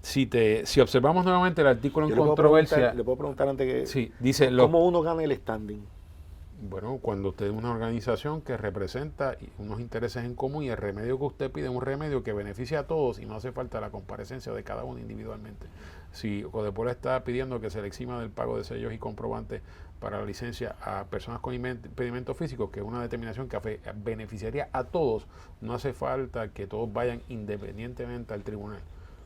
Si observamos nuevamente el artículo en controversia... Le puedo preguntar antes que... Sí, dice... ¿Cómo uno gana el standing? Bueno, cuando usted es una organización que representa unos intereses en común y el remedio que usted pide es un remedio que beneficia a todos y no hace falta la comparecencia de cada uno individualmente. Si Codepola está pidiendo que se le exima del pago de sellos y comprobantes para la licencia a personas con impedimentos físicos, que es una determinación que beneficiaría a todos, no hace falta que todos vayan independientemente al tribunal.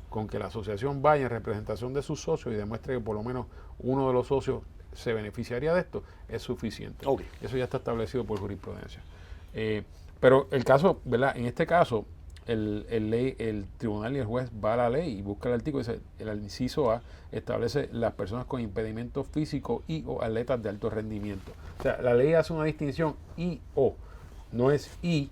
Con que la asociación vaya en representación de sus socios y demuestre que por lo menos uno de los socios se beneficiaría de esto, es suficiente. Okay. Eso ya está establecido por jurisprudencia. Pero el caso, ¿verdad? En este caso, el tribunal y el juez va a la ley y busca el artículo, dice, el inciso A establece las personas con impedimentos físicos y o atletas de alto rendimiento. O sea, la ley hace una distinción y o, no es y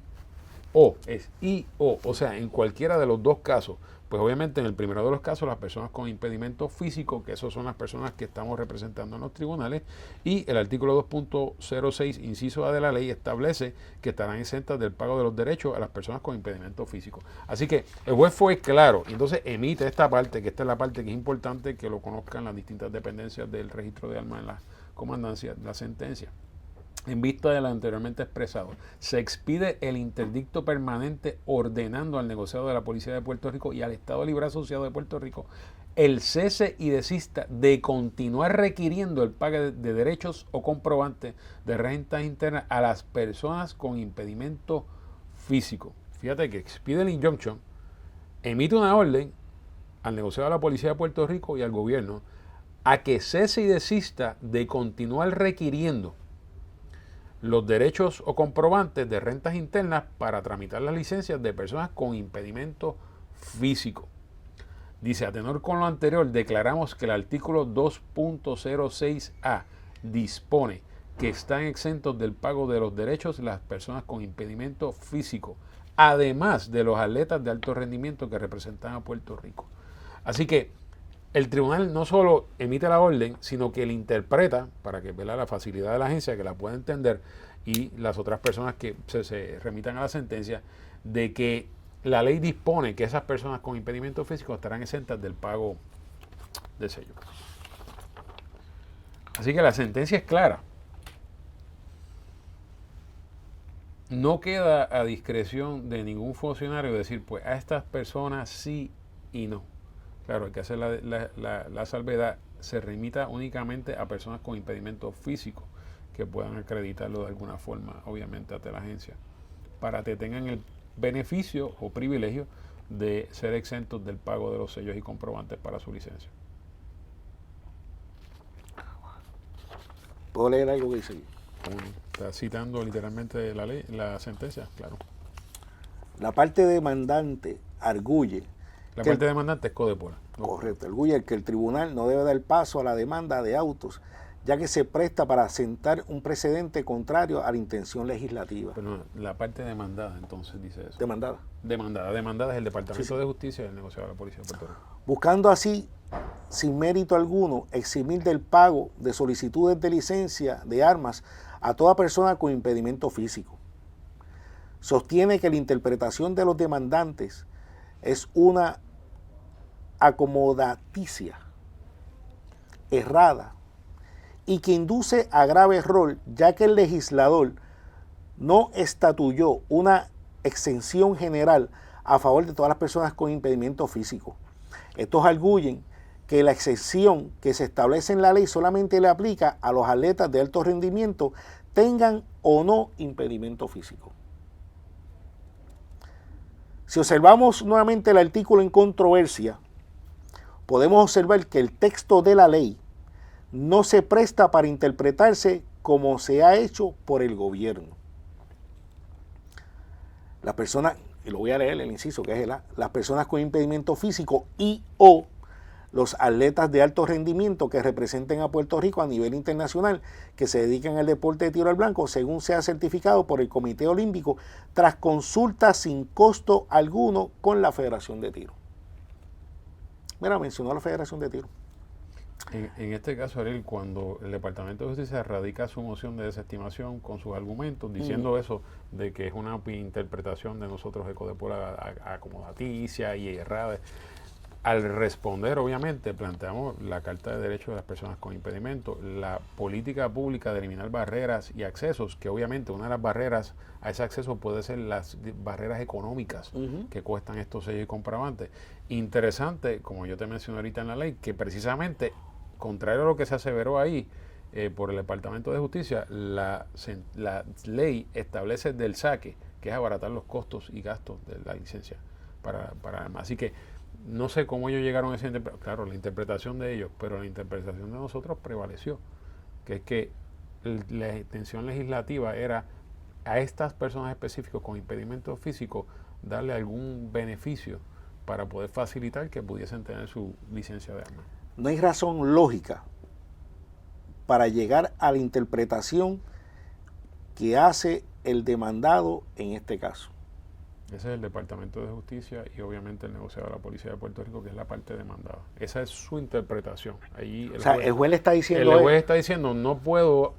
o, es y o. O sea, en cualquiera de los dos casos, pues obviamente en el primero de los casos las personas con impedimentos físicos, que esos son las personas que estamos representando en los tribunales, y el artículo 2.06 inciso A de la ley establece que estarán exentas del pago de los derechos a las personas con impedimentos físicos. Así que el juez fue claro, y entonces emite esta parte, que esta es la parte que es importante que lo conozcan las distintas dependencias del registro de armas en la comandancia, la sentencia. En vista de lo anteriormente expresado, se expide el interdicto permanente ordenando al negociado de la Policía de Puerto Rico y al Estado Libre Asociado de Puerto Rico el cese y desista de continuar requiriendo el pago de derechos o comprobantes de rentas internas a las personas con impedimento físico. Fíjate que expide el injunction, emite una orden al negociado de la Policía de Puerto Rico y al gobierno a que cese y desista de continuar requiriendo los derechos o comprobantes de rentas internas para tramitar las licencias de personas con impedimento físico. Dice, a tenor con lo anterior, declaramos que el artículo 2.06a dispone que están exentos del pago de los derechos las personas con impedimento físico, además de los atletas de alto rendimiento que representan a Puerto Rico. Así que el tribunal no solo emite la orden, sino que la interpreta para que vea la facilidad de la agencia que la pueda entender y las otras personas que se remitan a la sentencia de que la ley dispone que esas personas con impedimento físico estarán exentas del pago de sello. Así que la sentencia es clara. No queda a discreción de ningún funcionario decir, pues a estas personas sí y no. Claro, hay que hacer la salvedad, se remita únicamente a personas con impedimento físico que puedan acreditarlo de alguna forma, obviamente, ante la agencia, para que tengan el beneficio o privilegio de ser exentos del pago de los sellos y comprobantes para su licencia. ¿Puedo leer algo que dice? Está citando literalmente la ley, la sentencia, claro. La parte demandante arguye. La parte demandante es Codepora. Correcto, arguye que el tribunal no debe dar paso a la demanda de autos, ya que se presta para sentar un precedente contrario a la intención legislativa. Pero no, la parte demandada entonces dice eso. Demandada. Demandada es el Departamento de Justicia y el negociado de la Policía de Puerto Rico. Buscando así, sin mérito alguno, eximir del pago de solicitudes de licencia de armas a toda persona con impedimento físico. Sostiene que la interpretación de los demandantes es una acomodaticia, errada, y que induce a grave error, ya que el legislador no estatuyó una exención general a favor de todas las personas con impedimento físico. Estos arguyen que la exención que se establece en la ley solamente le aplica a los atletas de alto rendimiento, tengan o no impedimento físico. Si observamos nuevamente el artículo en controversia, podemos observar que el texto de la ley no se presta para interpretarse como se ha hecho por el gobierno. Las personas, y lo voy a leer el inciso que es las personas con impedimento físico y o los atletas de alto rendimiento que representen a Puerto Rico a nivel internacional, que se dedican al deporte de tiro al blanco, según sea certificado por el Comité Olímpico, tras consulta sin costo alguno con la Federación de Tiro. Mira, mencionó la Federación de Tiro. En este caso, Ariel, cuando el Departamento de Justicia radica su moción de desestimación con sus argumentos, diciendo eso de que es una interpretación de nosotros de Codepora acomodaticia y errada, al responder, obviamente, planteamos la Carta de Derechos de las Personas con Impedimento, la política pública de eliminar barreras y accesos, que obviamente una de las barreras a ese acceso puede ser las barreras económicas que cuestan estos sellos y comprobantes. Interesante, como yo te mencioné ahorita en la ley, que precisamente, contrario a lo que se aseveró ahí por el Departamento de Justicia, la ley establece del saque, que es abaratar los costos y gastos de la licencia para armas. Así que no sé cómo ellos llegaron a esa interpretación, claro, la interpretación de ellos, pero la interpretación de nosotros prevaleció, que es que la intención legislativa era a estas personas específicas con impedimento físico darle algún beneficio para poder facilitar que pudiesen tener su licencia de armas. No hay razón lógica para llegar a la interpretación que hace el demandado en este caso. Ese es el Departamento de Justicia y obviamente el negociado de la Policía de Puerto Rico, que es la parte demandada. Esa es su interpretación. Allí el juez le está diciendo... El juez está diciendo, no puedo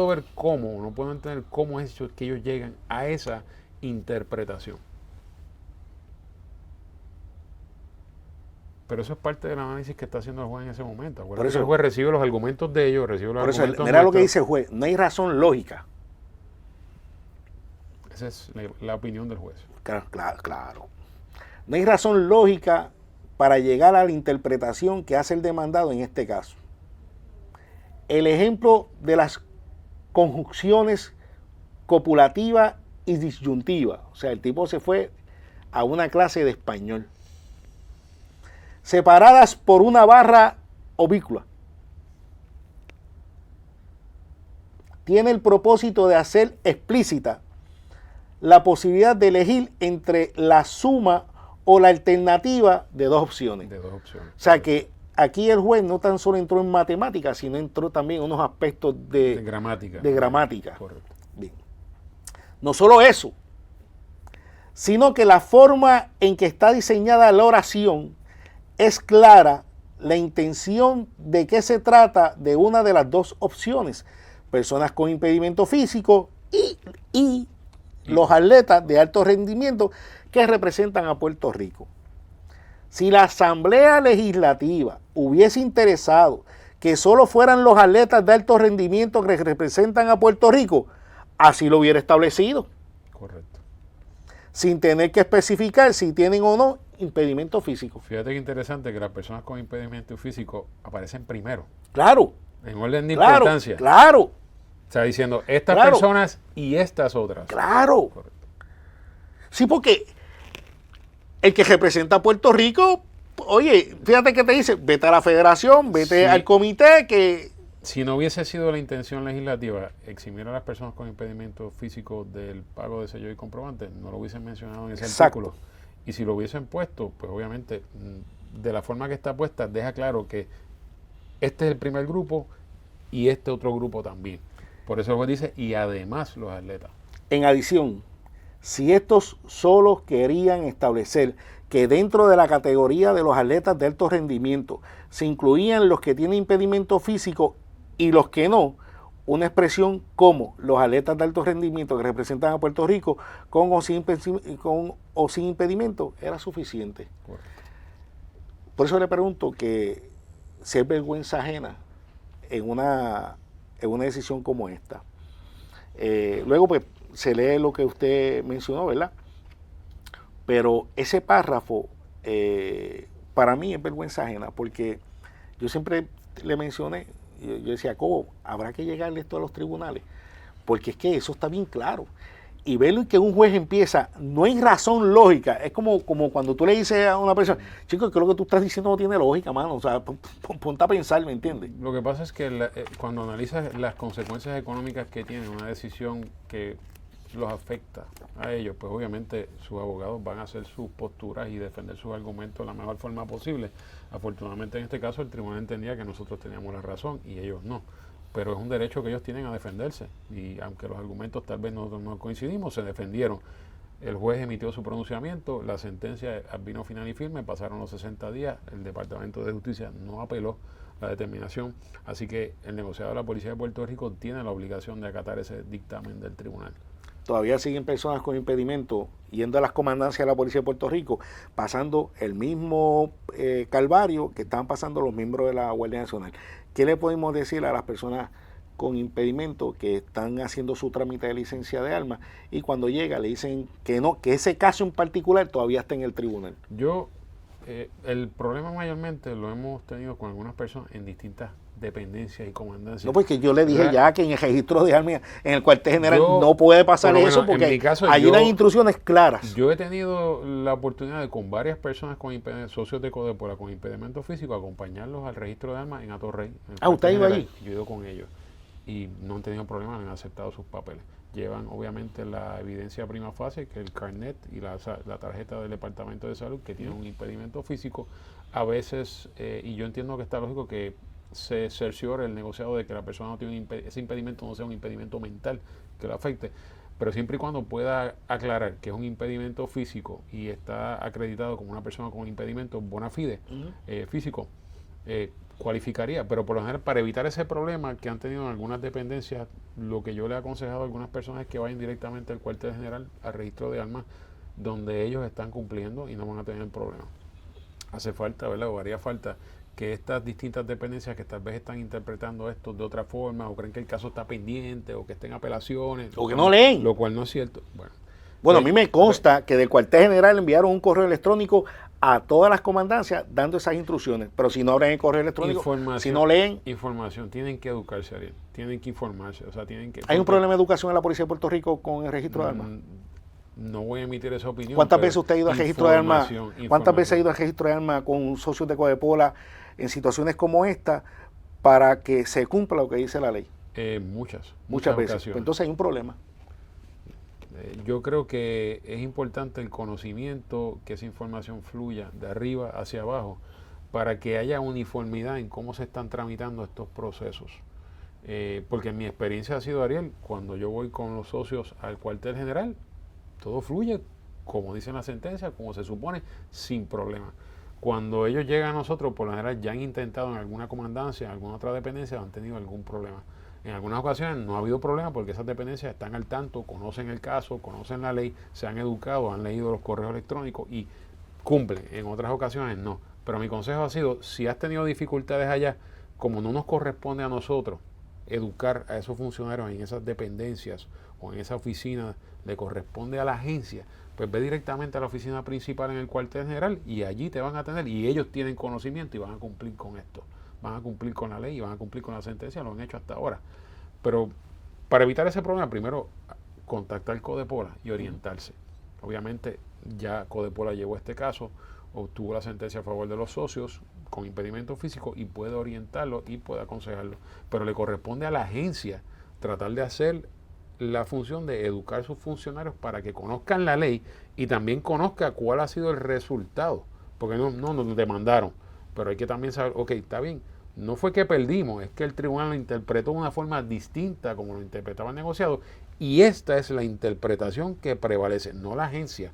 ver cómo, no puedo entender cómo es que ellos llegan a esa interpretación. Pero eso es parte del análisis que está haciendo el juez en ese momento. Por eso el juez recibe los argumentos de ellos, recibe los argumentos mira lo que dice el juez, no hay razón lógica. Esa es la opinión del juez. Claro. No hay razón lógica para llegar a la interpretación que hace el demandado en este caso. El ejemplo de las conjunciones copulativa y disyuntiva. O sea, el tipo se fue a una clase de español. Separadas por una barra obícula. tiene el propósito de hacer explícita la posibilidad de elegir entre la suma o la alternativa de dos opciones. De dos opciones. O sea que aquí el juez no tan solo entró en matemáticas, sino entró también en unos aspectos de gramática. De gramática. Correcto. Bien. No solo eso, sino que la forma en que está diseñada la oración es clara la intención de que se trata de una de las dos opciones, personas con impedimento físico y los atletas de alto rendimiento que representan a Puerto Rico. Si la Asamblea Legislativa hubiese interesado que solo fueran los atletas de alto rendimiento que representan a Puerto Rico, así lo hubiera establecido. Correcto. Sin tener que especificar si tienen o no impedimento físico. Fíjate que interesante que las personas con impedimento físico aparecen primero. Claro. En orden de Claro, importancia. claro. O sea, diciendo estas Claro. personas y estas otras. Claro. Correcto. Sí, porque el que representa a Puerto Rico, oye, fíjate que te dice, vete a la federación, vete Sí. al comité, que Si no hubiese sido la intención legislativa eximir a las personas con impedimento físico del pago de sello y comprobante, no lo hubiesen mencionado en ese Exacto. artículo. Y si lo hubiesen puesto, pues obviamente, de la forma que está puesta, deja claro que este es el primer grupo y este otro grupo también. Por eso el juez dice, y además los atletas. en adición, si estos solo querían establecer que dentro de la categoría de los atletas de alto rendimiento se incluían los que tienen impedimento físico y los que no, una expresión como los atletas de alto rendimiento que representan a Puerto Rico con o sin impedimento era suficiente. Correcto. Por eso le pregunto que si es vergüenza ajena en una decisión como esta. Luego pues se lee lo que usted mencionó, ¿verdad? Pero ese párrafo para mí es vergüenza ajena, porque yo siempre le mencioné, yo decía, ¿cómo? Habrá que llegarle esto a los tribunales, porque es que eso está bien claro. Y verlo que un juez empieza, no hay razón lógica, es como cuando tú le dices a una persona, chico, que lo que tú estás diciendo no tiene lógica, mano, o sea, ponte a pensar, ¿me entiendes? Lo que pasa es que cuando analizas las consecuencias económicas que tiene una decisión que los afecta a ellos, pues obviamente sus abogados van a hacer sus posturas y defender sus argumentos de la mejor forma posible. Afortunadamente en este caso el tribunal entendía que nosotros teníamos la razón y ellos no. Pero es un derecho que ellos tienen a defenderse. Y aunque los argumentos tal vez nosotros no coincidimos, se defendieron. El juez emitió su pronunciamiento, la sentencia vino final y firme, pasaron los 60 días, el Departamento de Justicia no apeló la determinación, así que el negociado de la Policía de Puerto Rico tiene la obligación de acatar ese dictamen del tribunal. Todavía siguen personas con impedimento yendo a las comandancias de la Policía de Puerto Rico, pasando el mismo calvario que están pasando los miembros de la Guardia Nacional. ¿Qué le podemos decir a las personas con impedimento que están haciendo su trámite de licencia de armas y cuando llega le dicen que no, que ese caso en particular todavía está en el tribunal? El problema mayormente lo hemos tenido con algunas personas en distintas dependencias y comandancias. No, porque yo le dije ya que en el registro de armas, en el cuartel general, no puede pasar eso, porque en mi caso, allí hay instrucciones claras. Yo he tenido la oportunidad de con varias personas con socios de Codepola con impedimento físico acompañarlos al registro de armas en Atorrey. ¿Usted ha ido allí? Yo he ido con ellos y no han tenido problemas, han aceptado sus papeles. Llevan obviamente la evidencia prima facie, que el carnet y la tarjeta del Departamento de Salud, que tienen un impedimento físico. A veces, y yo entiendo que está lógico que se cerciore el negociado de que la persona no tiene ese impedimento, no sea un impedimento mental que lo afecte, pero siempre y cuando pueda aclarar que es un impedimento físico y está acreditado como una persona con un impedimento bona fide físico, cualificaría. Pero por lo general, para evitar ese problema que han tenido en algunas dependencias, lo que yo le he aconsejado a algunas personas es que vayan directamente al cuartel general, al registro de armas, donde ellos están cumpliendo y no van a tener problemas. Hace falta, ¿verdad? O haría falta que estas distintas dependencias que tal vez están interpretando esto de otra forma, o creen que el caso está pendiente, o que estén apelaciones, o que no leen. Lo cual no es cierto. Bueno, a mí me consta que del cuartel general enviaron un correo electrónico a todas las comandancias dando esas instrucciones, pero si no abren el correo electrónico, si no leen... Información, tienen que educarse, Ariel, tienen que informarse, o sea, tienen que... ¿Hay un problema de educación en la Policía de Puerto Rico con el registro de armas? No voy a emitir esa opinión. ¿Cuántas veces usted ha ido al registro de armas? ¿Cuántas veces ha ido al registro de armas con socios de Codepola en situaciones como esta para que se cumpla lo que dice la ley? Muchas veces. ocasiones. Entonces hay un problema. Yo creo que es importante el conocimiento, que esa información fluya de arriba hacia abajo, para que haya uniformidad en cómo se están tramitando estos procesos. Porque en mi experiencia ha sido, Ariel, cuando yo voy con los socios al cuartel general, todo fluye como dice la sentencia, como se supone, sin problema. Cuando ellos llegan a nosotros, por lo general ya han intentado en alguna comandancia, en alguna otra dependencia, han tenido algún problema. En algunas ocasiones no ha habido problema porque esas dependencias están al tanto, conocen el caso, conocen la ley, se han educado, han leído los correos electrónicos y cumplen. En otras ocasiones no. Pero mi consejo ha sido, si has tenido dificultades allá, como no nos corresponde a nosotros educar a esos funcionarios en esas dependencias o en esa oficina, le corresponde a la agencia, pues ve directamente a la oficina principal en el cuartel general y allí te van a atender y ellos tienen conocimiento y van a cumplir con esto. Van a cumplir con la ley y van a cumplir con la sentencia, lo han hecho hasta ahora. Pero para evitar ese problema, primero contactar Codepola y orientarse. Obviamente ya Codepola llevó este caso, obtuvo la sentencia a favor de los socios con impedimento físico y puede orientarlo y puede aconsejarlo. Pero le corresponde a la agencia tratar de hacer la función de educar a sus funcionarios para que conozcan la ley y también conozca cuál ha sido el resultado. Porque no nos demandaron, pero hay que también saber, ok, está bien, no fue que perdimos, es que el tribunal lo interpretó de una forma distinta como lo interpretaba el negociado y esta es la interpretación que prevalece, no la agencia,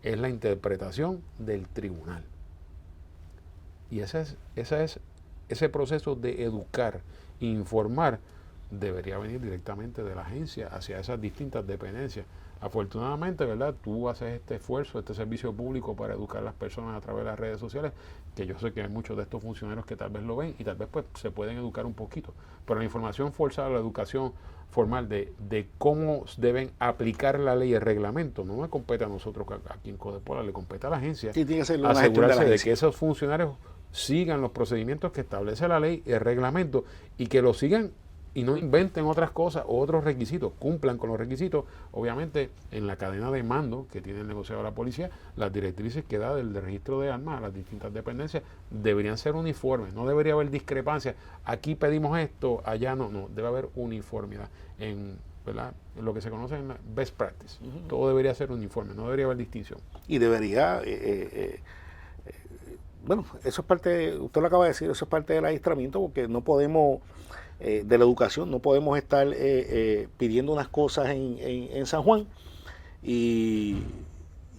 es la interpretación del tribunal. Y ese proceso de educar, informar, debería venir directamente de la agencia hacia esas distintas dependencias. Afortunadamente, ¿verdad? Tú haces este esfuerzo, este servicio público para educar a las personas a través de las redes sociales, que yo sé que hay muchos de estos funcionarios que tal vez lo ven y tal vez pues se pueden educar un poquito. Pero la información forzada, la educación formal de cómo deben aplicar la ley y el reglamento, no me compete a nosotros aquí en Codepola, le compete a la agencia. Sí, tiene que ser asegurarse de que esos funcionarios sigan los procedimientos que establece la ley y el reglamento y que lo sigan y no inventen otras cosas o otros requisitos, cumplan con los requisitos. Obviamente, en la cadena de mando que tiene el negociado de la policía, las directrices que da del registro de armas a las distintas dependencias deberían ser uniformes, no debería haber discrepancias. Aquí pedimos esto, allá no, debe haber uniformidad en, ¿verdad?, en lo que se conoce en best practice. Todo debería ser uniforme, no debería haber distinción. Y debería, bueno, eso es parte, usted lo acaba de decir, eso es parte del adiestramiento porque no podemos... de la educación, no podemos estar pidiendo unas cosas en San Juan y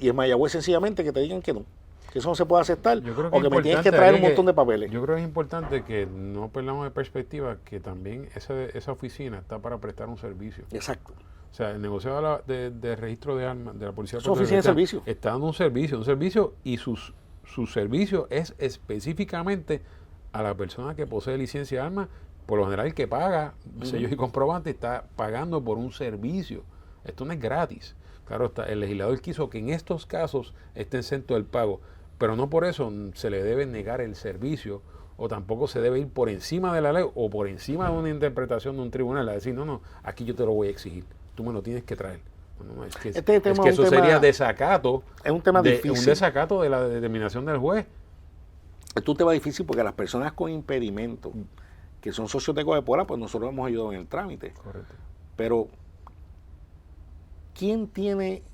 en Mayagüez sencillamente que te digan que no, que eso no se puede aceptar o que me tienes que traer un montón de papeles. Yo creo que es importante que no perdamos de perspectiva que también esa oficina está para prestar un servicio. Exacto. O sea, el negociado de registro de armas de la policía su oficina de servicio está dando un servicio y su servicio es específicamente a la persona que posee licencia de armas. Por lo general, el que paga sellos y comprobantes está pagando por un servicio. Esto no es gratis. Claro, el legislador quiso que en estos casos esté exento del pago, pero no por eso se le debe negar el servicio o tampoco se debe ir por encima de la ley o por encima de una interpretación de un tribunal a decir, no, aquí yo te lo voy a exigir, tú me lo tienes que traer. No, es que eso sería desacato. Es un tema difícil. Un desacato de la determinación del juez. Es un tema difícil porque las personas con impedimento que son socios de Codepola, pues nosotros hemos ayudado en el trámite. Correcto. Pero, ¿quién tiene,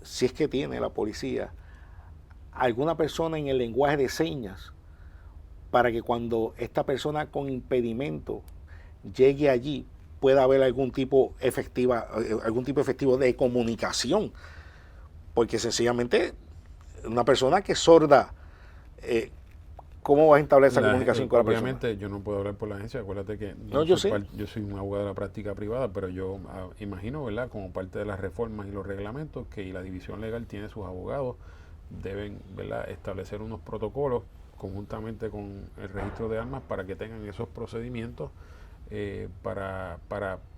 si es que tiene la policía, alguna persona en el lenguaje de señas para que cuando esta persona con impedimento llegue allí pueda haber algún tipo efectivo de comunicación? Porque sencillamente una persona que es sorda, ¿cómo vas a establecer esa comunicación con la persona? Obviamente yo no puedo hablar por la agencia, acuérdate que yo soy un abogado de la práctica privada, pero yo imagino, ¿verdad?, como parte de las reformas y los reglamentos, que la división legal tiene sus abogados, deben, ¿verdad?, establecer unos protocolos conjuntamente con el registro de armas para que tengan esos procedimientos para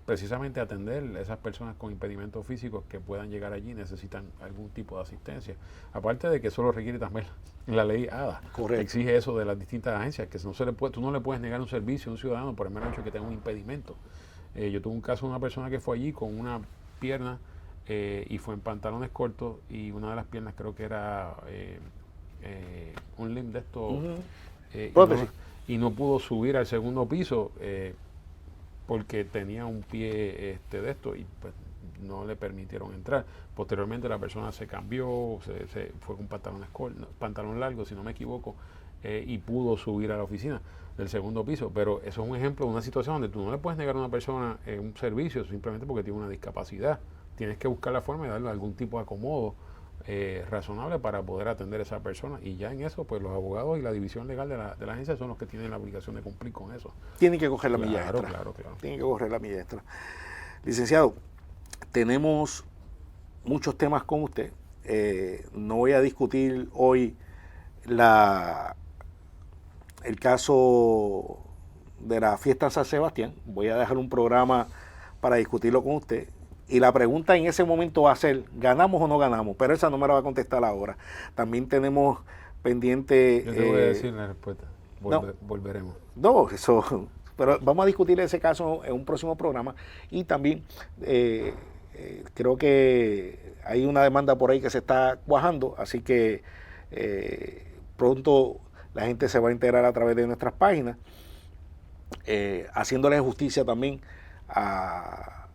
precisamente atender a esas personas con impedimentos físicos que puedan llegar allí y necesitan algún tipo de asistencia. Aparte de que eso lo requiere también la ley ADA. Correcto. Exige eso de las distintas agencias, que tú no le puedes negar un servicio a un ciudadano por el mero hecho que tenga un impedimento. Yo tuve un caso de una persona que fue allí con una pierna y fue en pantalones cortos y una de las piernas creo que era un limb de esto y no pudo subir al segundo piso. porque tenía un pie de esto y pues no le permitieron entrar. Posteriormente la persona se cambió, se fue con pantalón largo, si no me equivoco, y pudo subir a la oficina del segundo piso. Pero eso es un ejemplo de una situación donde tú no le puedes negar a una persona un servicio simplemente porque tiene una discapacidad. Tienes que buscar la forma de darle algún tipo de acomodo razonable para poder atender a esa persona, y ya en eso pues los abogados y la división legal de la agencia son los que tienen la obligación de cumplir con eso. Tienen que coger la milla extra. Claro. Tienen que coger la milla extra. Licenciado, tenemos muchos temas con usted. No voy a discutir hoy el caso de la fiesta de San Sebastián. Voy a dejar un programa para discutirlo con usted. Y la pregunta en ese momento va a ser, ¿ganamos o no ganamos? Pero esa no me la va a contestar ahora. También tenemos pendiente... Yo te voy a decir la respuesta. Volveremos. No, eso... Pero vamos a discutir ese caso en un próximo programa. Y también creo que hay una demanda por ahí que se está cuajando, así que pronto la gente se va a enterar a través de nuestras páginas, haciéndole justicia también a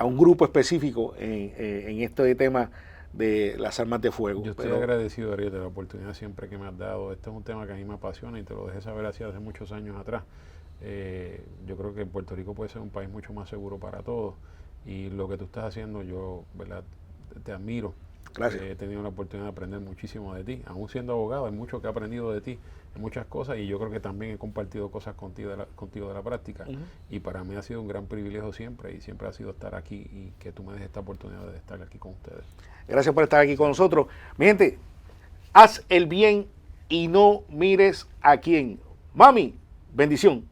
un grupo específico en este tema de las armas de fuego. Yo estoy agradecido, Ariel, de la oportunidad siempre que me has dado. Este es un tema que a mí me apasiona y te lo dejé saber hace muchos años atrás. Yo creo que Puerto Rico puede ser un país mucho más seguro para todos, y lo que tú estás haciendo, yo, ¿verdad?, te admiro. Gracias. He tenido la oportunidad de aprender muchísimo de ti. Aún siendo abogado, hay mucho que he aprendido de ti, en muchas cosas, y yo creo que también he compartido cosas contigo de la práctica. Y para mí ha sido un gran privilegio siempre, y siempre ha sido estar aquí y que tú me des esta oportunidad de estar aquí con ustedes. Gracias por estar aquí con nosotros. Mi gente, haz el bien y no mires a quién. Mami, bendición.